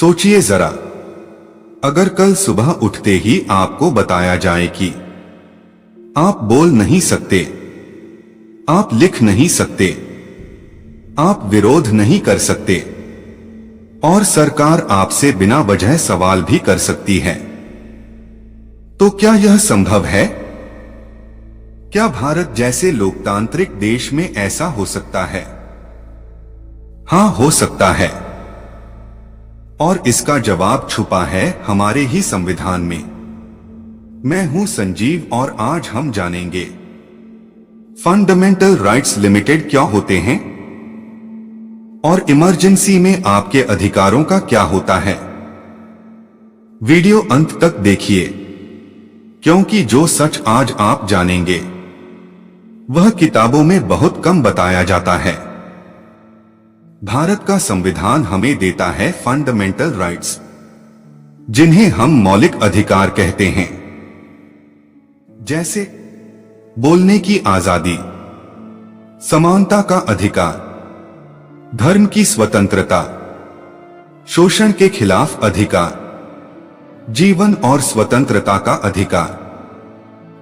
सोचिए जरा, अगर कल सुबह उठते ही आपको बताया जाए कि आप बोल नहीं सकते, आप लिख नहीं सकते, आप विरोध नहीं कर सकते और सरकार आपसे बिना वजह सवाल भी कर सकती है, तो क्या यह संभव है? क्या भारत जैसे लोकतांत्रिक देश में ऐसा हो सकता है? हां, हो सकता है। और इसका जवाब छुपा है हमारे ही संविधान में। मैं हूं संजीव और आज हम जानेंगे फंडामेंटल राइट्स लिमिटेड क्या होते हैं और इमरजेंसी में आपके अधिकारों का क्या होता है। वीडियो अंत तक देखिए, क्योंकि जो सच आज आप जानेंगे वह किताबों में बहुत कम बताया जाता है। भारत का संविधान हमें देता है फंडामेंटल राइट्स, जिन्हें हम मौलिक अधिकार कहते हैं, जैसे बोलने की आजादी, समानता का अधिकार, धर्म की स्वतंत्रता, शोषण के खिलाफ अधिकार, जीवन और स्वतंत्रता का अधिकार।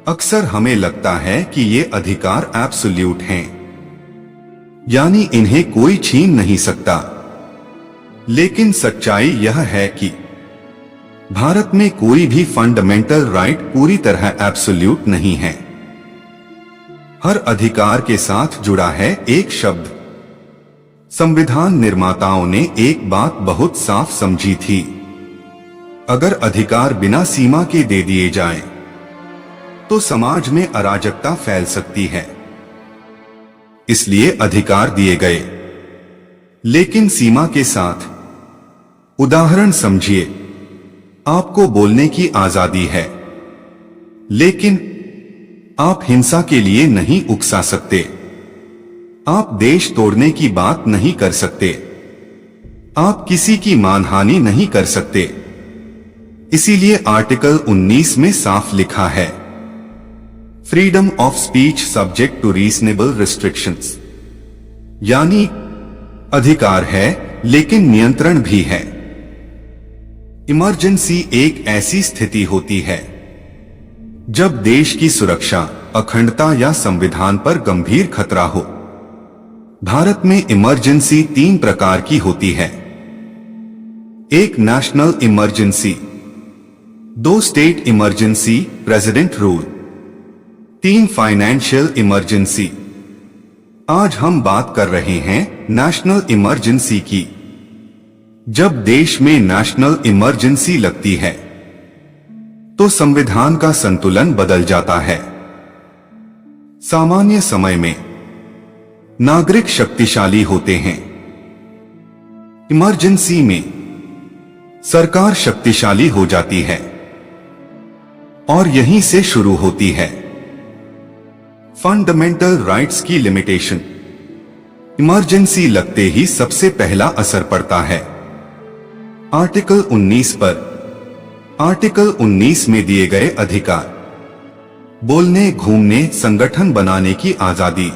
अक्सर हमें लगता है कि ये अधिकार एब्सोल्यूट हैं, यानी इन्हें कोई छीन नहीं सकता। लेकिन सच्चाई यह है कि भारत में कोई भी फंडामेंटल राइट पूरी तरह एब्सोल्यूट नहीं है। हर अधिकार के साथ जुड़ा है एक शब्द। संविधान निर्माताओं ने एक बात बहुत साफ समझी थी, अगर अधिकार बिना सीमा के दे दिए जाएं, तो समाज में अराजकता फैल सकती है। इसलिए अधिकार दिए गए, लेकिन सीमा के साथ। उदाहरण समझिए, आपको बोलने की आजादी है, लेकिन आप हिंसा के लिए नहीं उकसा सकते। आप देश तोड़ने की बात नहीं कर सकते। आप किसी की मानहानि नहीं कर सकते। इसीलिए आर्टिकल 19 में साफ लिखा है, freedom of speech subject to reasonable restrictions, यानी अधिकार है लेकिन नियंत्रण भी है। इमरजेंसी एक ऐसी स्थिति होती है जब देश की सुरक्षा, अखंडता या संविधान पर गंभीर खतरा हो। भारत में इमरजेंसी 3 प्रकार की होती है। 1 national emergency, 2 state emergency president rule, 3 financial emergency. आज हम बात कर रहे हैं नेशनल इमरजेंसी की। जब देश में नेशनल इमरजेंसी लगती है तो संविधान का संतुलन बदल जाता है। सामान्य समय में नागरिक शक्तिशाली होते हैं, इमरजेंसी में सरकार शक्तिशाली हो जाती है और यहीं से शुरू होती है फंडामेंटल राइट्स की लिमिटेशन। इमरजेंसी लगते ही सबसे पहला असर पड़ता है आर्टिकल 19 पर। आर्टिकल 19 में दिए गए अधिकार, बोलने, घूमने, संगठन बनाने की आजादी,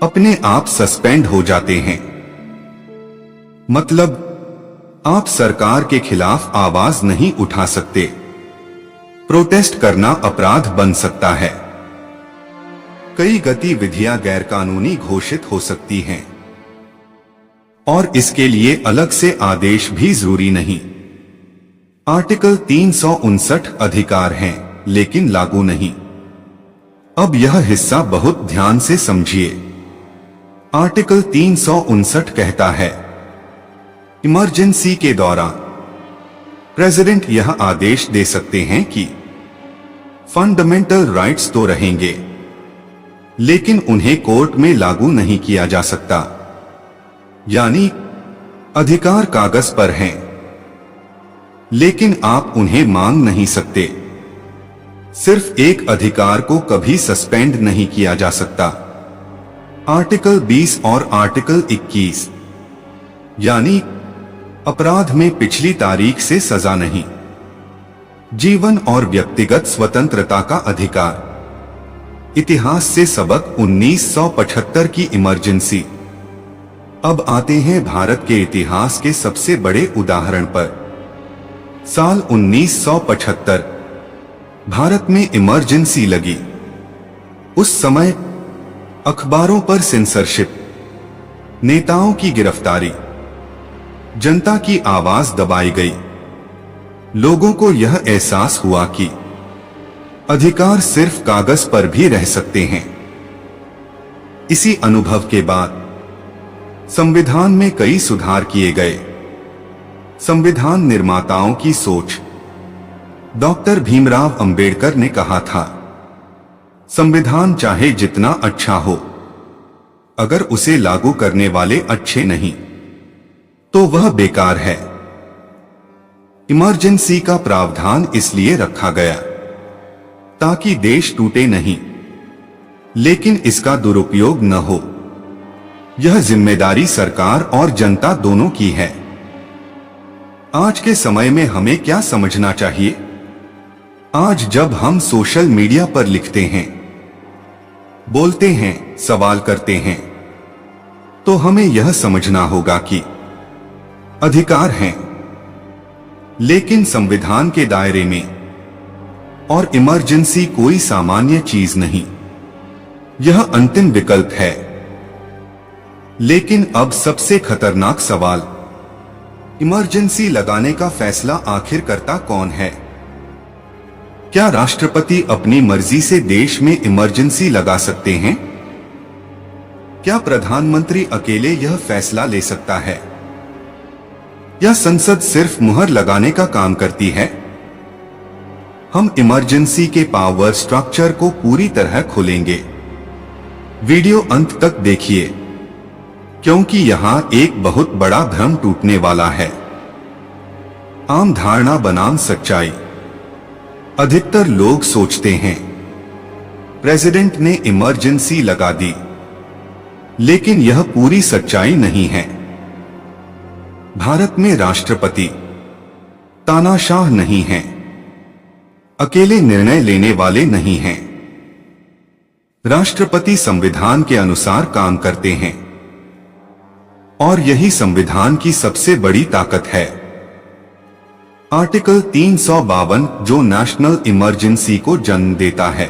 अपने आप सस्पेंड हो जाते हैं। मतलब आप सरकार के खिलाफ आवाज नहीं उठा सकते। प्रोटेस्ट करना अपराध बन सकता है। कई गतिविधियां गैरकानूनी घोषित हो सकती हैं और इसके लिए अलग से आदेश भी जरूरी नहीं। आर्टिकल 359 अधिकार हैं लेकिन लागू नहीं। अब यह हिस्सा बहुत ध्यान से समझिए। आर्टिकल 359 कहता है, इमरजेंसी के दौरान प्रेसिडेंट यह आदेश दे सकते हैं कि फंडामेंटल राइट्स तो रहेंगे, लेकिन उन्हें कोर्ट में लागू नहीं किया जा सकता। यानी अधिकार कागज पर हैं, लेकिन आप उन्हें मांग नहीं सकते। सिर्फ एक अधिकार को कभी सस्पेंड नहीं किया जा सकता, आर्टिकल 20 और आर्टिकल 21। यानी अपराध में पिछली तारीख से सजा नहीं। जीवन और व्यक्तिगत स्वतंत्रता का अधिकार। इतिहास से सबक 1975 की इमरजेंसी अब आते हैं भारत के इतिहास के सबसे बड़े उदाहरण पर। साल 1975 भारत में इमरजेंसी लगी। उस समय अखबारों पर सेंसरशिप, नेताओं की गिरफ्तारी, जनता की आवाज दबाई गई। लोगों को यह एहसास हुआ कि अधिकार सिर्फ कागज पर भी रह सकते हैं। इसी अनुभव के बाद संविधान में कई सुधार किए गए। संविधान निर्माताओं की सोच। डॉक्टर भीमराव अंबेडकर ने कहा था, संविधान चाहे जितना अच्छा हो, अगर उसे लागू करने वाले अच्छे नहीं तो वह बेकार है। इमरजेंसी का प्रावधान इसलिए रखा गया ताकि देश टूटे नहीं, लेकिन इसका दुरुपयोग न हो। यह जिम्मेदारी सरकार और जनता दोनों की है। आज के समय में हमें क्या समझना चाहिए? आज जब हम सोशल मीडिया पर लिखते हैं, बोलते हैं, सवाल करते हैं, तो हमें यह समझना होगा कि अधिकार हैं, लेकिन संविधान के दायरे में, और इमरजेंसी कोई सामान्य चीज नहीं, यह अंतिम विकल्प है। लेकिन अब सबसे खतरनाक सवाल, इमरजेंसी लगाने का फैसला आखिर करता कौन है? क्या राष्ट्रपति अपनी मर्जी से देश में इमरजेंसी लगा सकते हैं? क्या प्रधानमंत्री अकेले यह फैसला ले सकता है? या संसद सिर्फ मुहर लगाने का काम करती है? हम इमरजेंसी के पावर स्ट्रक्चर को पूरी तरह खोलेंगे। वीडियो अंत तक देखिए, क्योंकि यहां एक बहुत बड़ा भ्रम टूटने वाला है। आम धारणा बनाम सच्चाई। अधिकतर लोग सोचते हैं प्रेसिडेंट ने इमरजेंसी लगा दी, लेकिन यह पूरी सच्चाई नहीं है। भारत में राष्ट्रपति तानाशाह नहीं है, अकेले निर्णय लेने वाले नहीं हैं। राष्ट्रपति संविधान के अनुसार काम करते हैं, और यही संविधान की सबसे बड़ी ताकत है। आर्टिकल 352 जो नेशनल इमरजेंसी को जन्म देता है।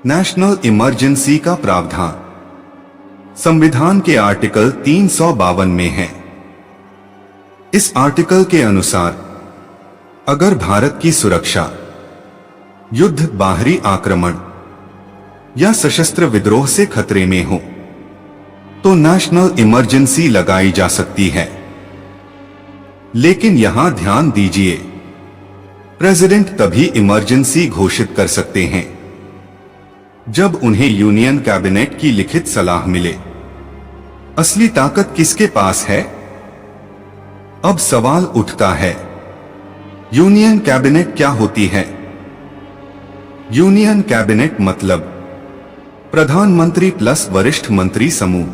नेशनल इमरजेंसी का प्रावधान संविधान के आर्टिकल 352 में है। इस आर्टिकल के अनुसार अगर भारत की सुरक्षा, युद्ध, बाहरी आक्रमण या सशस्त्र विद्रोह से खतरे में हो तो नेशनल इमरजेंसी लगाई जा सकती है। लेकिन यहां ध्यान दीजिए, प्रेसिडेंट तभी इमरजेंसी घोषित कर सकते हैं जब उन्हें यूनियन कैबिनेट की लिखित सलाह मिले। असली ताकत किसके पास है? अब सवाल उठता है, यूनियन कैबिनेट क्या होती है? यूनियन कैबिनेट मतलब प्रधानमंत्री प्लस वरिष्ठ मंत्री समूह।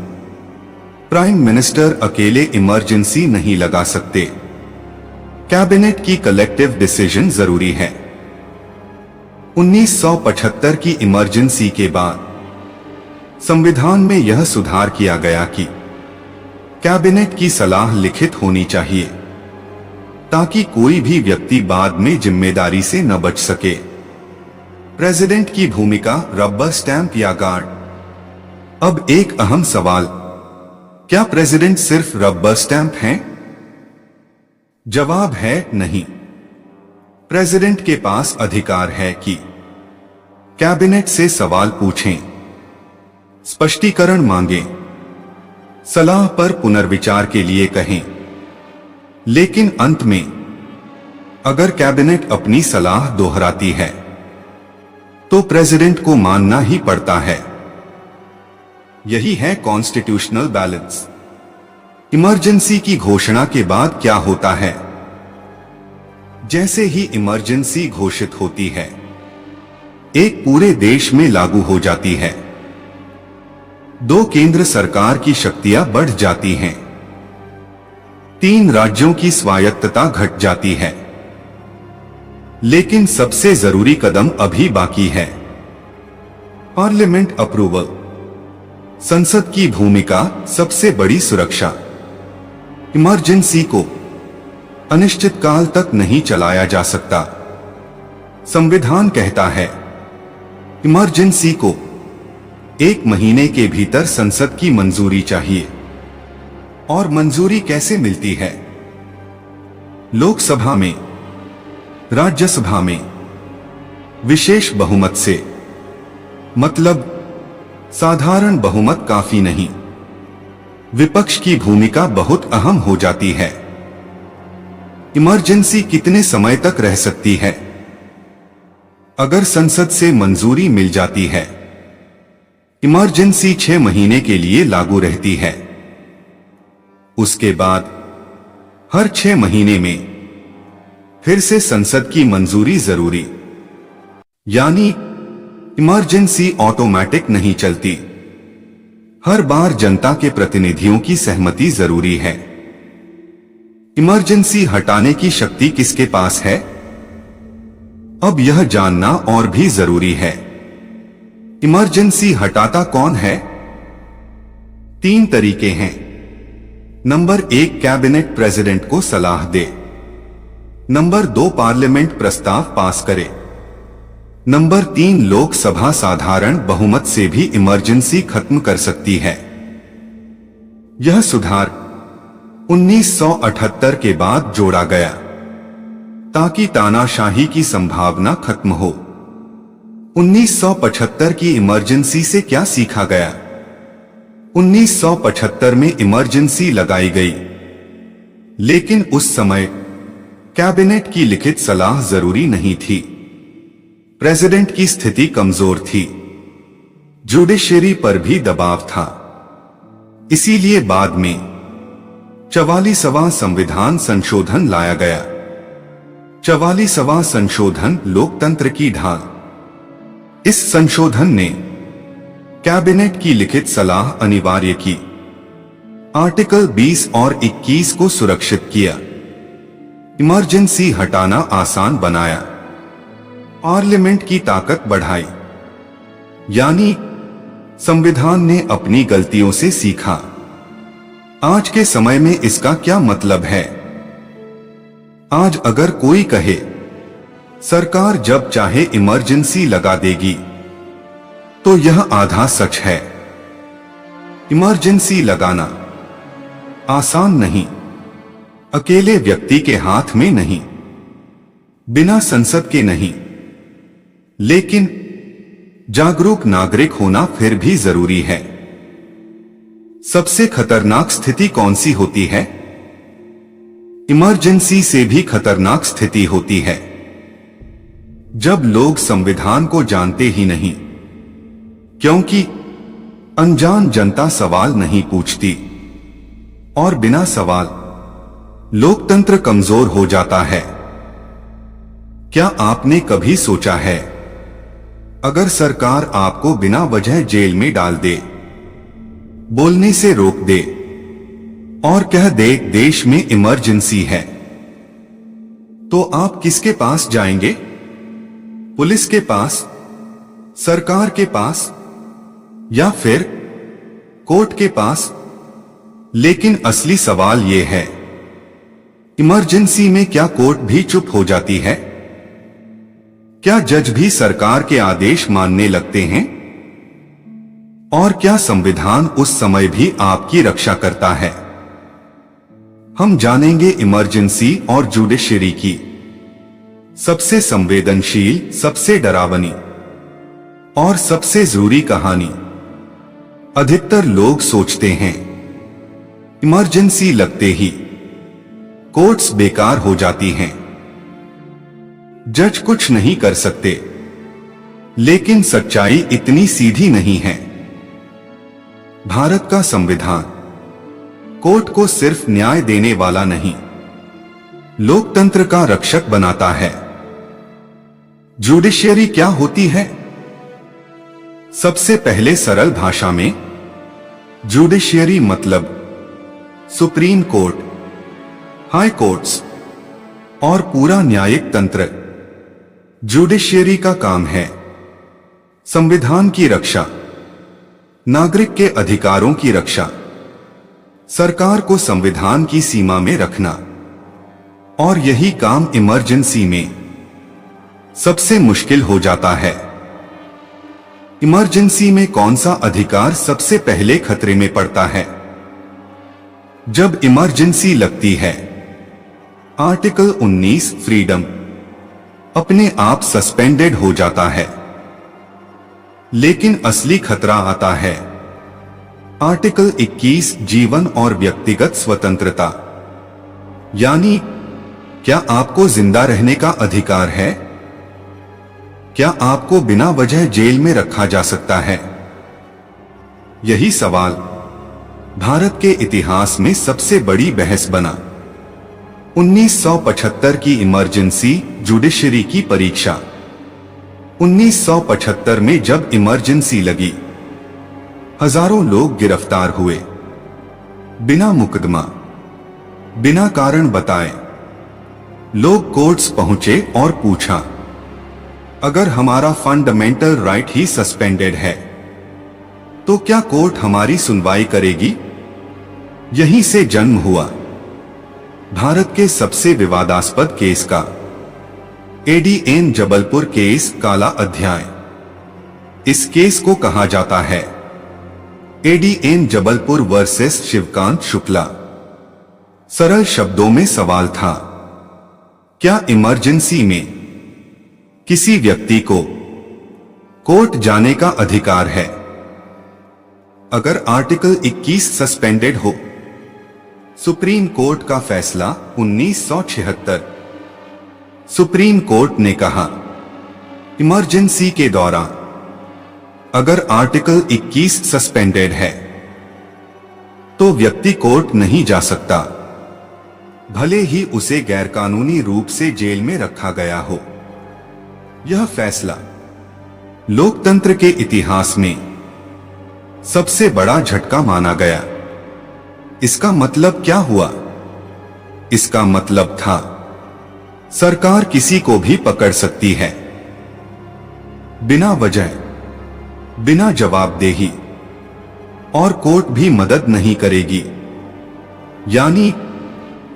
प्राइम मिनिस्टर अकेले इमरजेंसी नहीं लगा सकते। कैबिनेट की कलेक्टिव डिसीजन जरूरी है। 1975 की इमरजेंसी के बाद संविधान में यह सुधार किया गया कि कैबिनेट की सलाह लिखित होनी चाहिए ताकि कोई भी व्यक्ति बाद में जिम्मेदारी से न बच सके। प्रेसिडेंट की भूमिका रबर स्टैंप या गार्ड। अब एक अहम सवाल, क्या प्रेसिडेंट सिर्फ रबर स्टैंप हैं? जवाब है नहीं। प्रेसिडेंट के पास अधिकार है कि कैबिनेट से सवाल पूछें, स्पष्टीकरण मांगें, सलाह पर पुनर्विचार के लिए कहें। लेकिन अंत में अगर कैबिनेट अपनी सलाह दोहराती है तो प्रेसिडेंट को मानना ही पड़ता है। यही है कॉन्स्टिट्यूशनल बैलेंस। इमरजेंसी की घोषणा के बाद क्या होता है? जैसे ही इमरजेंसी घोषित होती है, एक पूरे देश में लागू हो जाती है। 2 केंद्र सरकार की शक्तियां बढ़ जाती हैं। 3 राज्यों की स्वायत्तता घट जाती है। लेकिन सबसे जरूरी कदम अभी बाकी है, पार्लियामेंट अप्रूवल। संसद की भूमिका सबसे बड़ी सुरक्षा। इमरजेंसी को अनिश्चित काल तक नहीं चलाया जा सकता। संविधान कहता है इमरजेंसी को 1 महीने के भीतर संसद की मंजूरी चाहिए। और मंजूरी कैसे मिलती है? लोकसभा में, राज्यसभा में विशेष बहुमत से। मतलब साधारण बहुमत काफी नहीं, विपक्ष की भूमिका बहुत अहम हो जाती है। इमरजेंसी कितने समय तक रह सकती है? अगर संसद से मंजूरी मिल जाती है, इमरजेंसी 6 महीने के लिए लागू रहती है। उसके बाद हर 6 महीने में फिर से संसद की मंजूरी जरूरी। यानी इमरजेंसी ऑटोमेटिक नहीं चलती। हर बार जनता के प्रतिनिधियों की सहमति जरूरी है। इमरजेंसी हटाने की शक्ति किसके पास है? अब यह जानना और भी जरूरी है। इमरजेंसी हटाता कौन है? 3 तरीके हैं। नंबर 1, कैबिनेट प्रेसिडेंट को सलाह दे। नंबर 2, पार्लियामेंट प्रस्ताव पास करे। नंबर 3, लोकसभा साधारण बहुमत से भी इमरजेंसी खत्म कर सकती है। यह सुधार 1978 के बाद जोड़ा गया ताकि तानाशाही की संभावना खत्म हो। 1975 की इमरजेंसी से क्या सीखा गया? 1975 में इमरजेंसी लगाई गई, लेकिन उस समय कैबिनेट की लिखित सलाह जरूरी नहीं थी। प्रेसिडेंट की स्थिति कमजोर थी, जुडिशरी पर भी दबाव था। इसीलिए बाद में 44वां संविधान संशोधन लाया गया। 44वां संशोधन लोकतंत्र की ढाल। इस संशोधन ने कैबिनेट की लिखित सलाह अनिवार्य की, आर्टिकल 20 और 21 को सुरक्षित किया, इमरजेंसी हटाना आसान बनाया, पार्लियामेंट की ताकत बढ़ाई। यानी संविधान ने अपनी गलतियों से सीखा। आज के समय में इसका क्या मतलब है? आज अगर कोई कहे सरकार जब चाहे इमरजेंसी लगा देगी, तो यह आधा सच है। इमरजेंसी लगाना आसान नहीं, अकेले व्यक्ति के हाथ में नहीं, बिना संसद के नहीं, लेकिन जागरूक नागरिक होना फिर भी जरूरी है। सबसे खतरनाक स्थिति कौन सी होती है? इमरजेंसी से भी खतरनाक स्थिति होती है जब लोग संविधान को जानते ही नहीं, क्योंकि अनजान जनता सवाल नहीं पूछती और बिना सवाल लोकतंत्र कमजोर हो जाता है। क्या आपने कभी सोचा है, अगर सरकार आपको बिना वजह जेल में डाल दे, बोलने से रोक दे और कह दे देश में इमरजेंसी है, तो आप किसके पास जाएंगे? पुलिस के पास, सरकार के पास, या फिर कोर्ट के पास? लेकिन असली सवाल यह है, इमरजेंसी में क्या कोर्ट भी चुप हो जाती है? क्या जज भी सरकार के आदेश मानने लगते हैं? और क्या संविधान उस समय भी आपकी रक्षा करता है? हम जानेंगे इमरजेंसी और जुडिशरी की सबसे संवेदनशील, सबसे डरावनी और सबसे जरूरी कहानी। अधिकतर लोग सोचते हैं इमरजेंसी लगते ही कोर्ट्स बेकार हो जाती हैं, जज कुछ नहीं कर सकते, लेकिन सच्चाई इतनी सीधी नहीं है। भारत का संविधान कोर्ट को सिर्फ न्याय देने वाला नहीं, लोकतंत्र का रक्षक बनाता है। जुडिशरी क्या होती है? सबसे पहले सरल भाषा में, जुडिशरी मतलब सुप्रीम कोर्ट, हाई कोर्ट्स और पूरा न्यायिक तंत्र। जुडिशरी का काम है संविधान की रक्षा, नागरिक के अधिकारों की रक्षा, सरकार को संविधान की सीमा में रखना, और यही काम इमरजेंसी में सबसे मुश्किल हो जाता है। इमरजेंसी में कौन सा अधिकार सबसे पहले खतरे में पड़ता है? जब इमरजेंसी लगती है, आर्टिकल 19 फ्रीडम अपने आप सस्पेंडेड हो जाता है। लेकिन असली खतरा आता है आर्टिकल 21 जीवन और व्यक्तिगत स्वतंत्रता। यानी क्या आपको जिंदा रहने का अधिकार है? क्या आपको बिना वजह जेल में रखा जा सकता है? यही सवाल भारत के इतिहास में सबसे बड़ी बहस बना। 1975 की इमरजेंसी जुडिशरी की परीक्षा। 1975 में जब इमरजेंसी लगी, हजारों लोग गिरफ्तार हुए, बिना मुकदमा, बिना कारण बताए। लोग कोर्ट्स पहुंचे और पूछा, अगर हमारा फंडामेंटल राइट ही सस्पेंडेड है तो क्या कोर्ट हमारी सुनवाई करेगी? यहीं से जन्म हुआ भारत के सबसे विवादास्पद केस का एडीएन जबलपुर केस, काला अध्याय। इस केस को कहा जाता है एडीएन जबलपुर वर्सेस शिवकांत शुक्ला। सरल शब्दों में सवाल था, क्या इमरजेंसी में किसी व्यक्ति को कोर्ट जाने का अधिकार है? अगर आर्टिकल 21 सस्पेंडेड हो। सुप्रीम कोर्ट का फैसला 1976। सुप्रीम कोर्ट ने कहा, इमरजेंसी के दौरान अगर आर्टिकल 21 सस्पेंडेड है तो व्यक्ति कोर्ट नहीं जा सकता, भले ही उसे गैरकानूनी रूप से जेल में रखा गया हो। यह फैसला लोकतंत्र के इतिहास में सबसे बड़ा झटका माना गया। इसका मतलब क्या हुआ? इसका मतलब था सरकार किसी को भी पकड़ सकती है, बिना वजह, बिना जवाबदेही, और कोर्ट भी मदद नहीं करेगी। यानी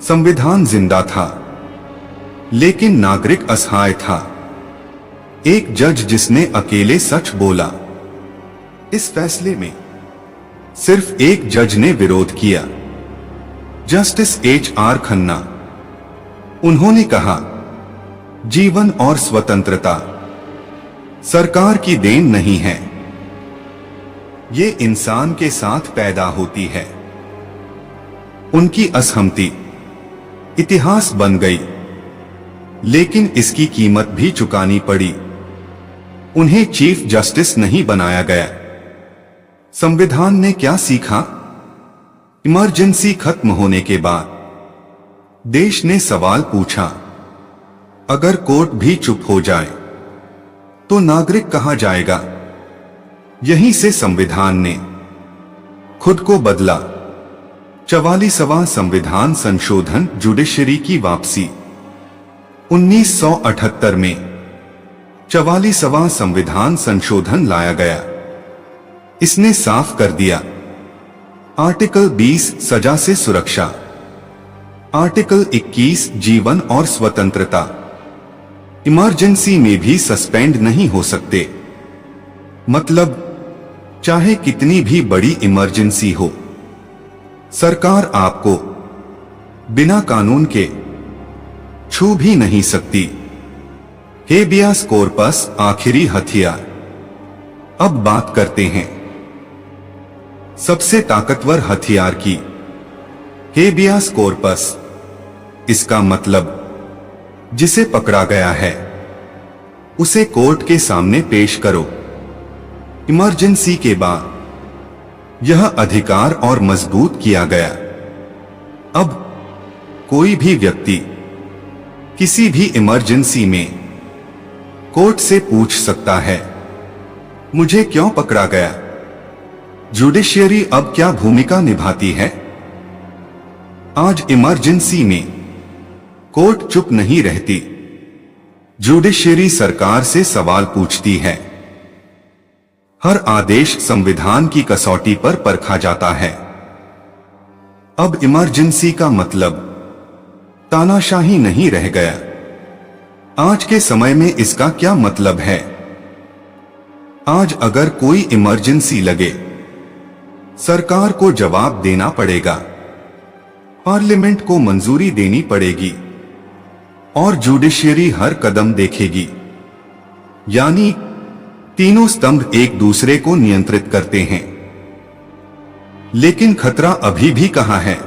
संविधान जिंदा था, लेकिन नागरिक असहाय था। एक जज जिसने अकेले सच बोला। इस फैसले में सिर्फ एक जज ने विरोध किया, जस्टिस HR खन्ना। उन्होंने कहा, जीवन और स्वतंत्रता सरकार की देन नहीं है, ये इंसान के साथ पैदा होती है। उनकी असहमति इतिहास बन गई, लेकिन इसकी कीमत भी चुकानी पड़ी। उन्हें चीफ जस्टिस नहीं बनाया गया। संविधान ने क्या सीखा? इमरजेंसी खत्म होने के बाद देश ने सवाल पूछा, अगर कोर्ट भी चुप हो जाए तो नागरिक कहां जाएगा? यहीं से संविधान ने खुद को बदला। 44वां संविधान संशोधन, जुडिशरी की वापसी। 1978 में 44वां संविधान संशोधन लाया गया। इसने साफ कर दिया, आर्टिकल 20 सजा से सुरक्षा, आर्टिकल 21 जीवन और स्वतंत्रता इमरजेंसी में भी सस्पेंड नहीं हो सकते। मतलब चाहे कितनी भी बड़ी इमरजेंसी हो, सरकार आपको बिना कानून के छू भी नहीं सकती। हेबियास कॉर्पस आखिरी हथियार। अब बात करते हैं सबसे ताकतवर हथियार की, हेबियास कॉर्पस। इसका मतलब जिसे पकड़ा गया है उसे कोर्ट के सामने पेश करो। इमरजेंसी के बाद यह अधिकार और मजबूत किया गया। अब कोई भी व्यक्ति किसी भी इमरजेंसी में कोर्ट से पूछ सकता है, मुझे क्यों पकड़ा गया? जुडिशियरी अब क्या भूमिका निभाती है? आज इमरजेंसी में कोर्ट चुप नहीं रहती। जुडिशियरी सरकार से सवाल पूछती है। हर आदेश संविधान की कसौटी पर परखा जाता है। अब इमरजेंसी का मतलब तानाशाही नहीं रह गया। आज के समय में इसका क्या मतलब है? आज अगर कोई इमरजेंसी लगे, सरकार को जवाब देना पड़ेगा, पार्लियामेंट को मंजूरी देनी पड़ेगी और जुडिशियरी हर कदम देखेगी। यानी तीनों स्तंभ एक दूसरे को नियंत्रित करते हैं। लेकिन खतरा अभी भी कहां है?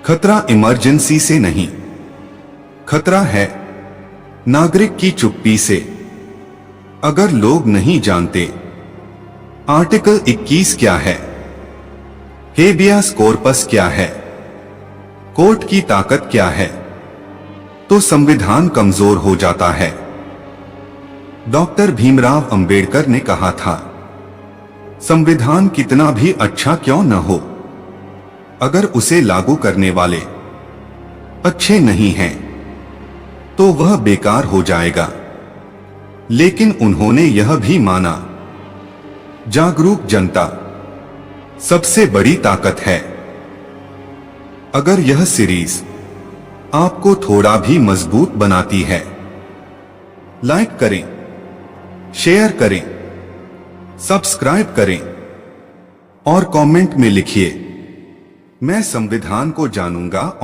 खतरा इमरजेंसी से नहीं, खतरा है नागरिक की चुप्पी से। अगर लोग नहीं जानते आर्टिकल 21 क्या है, हेबियस कॉर्पस क्या है, कोर्ट की ताकत क्या है, तो संविधान कमजोर हो जाता है। डॉक्टर भीमराव अंबेडकर ने कहा था, संविधान कितना भी अच्छा क्यों न हो, अगर उसे लागू करने वाले अच्छे नहीं हैं, तो वह बेकार हो जाएगा। लेकिन उन्होंने यह भी माना, जागरूक जनता सबसे बड़ी ताकत है। अगर यह सीरीज आपको थोड़ा भी मजबूत बनाती है, लाइक करें, शेयर करें, सब्सक्राइब करें और कमेंट में लिखिए, मैं संविधान को जानूंगा और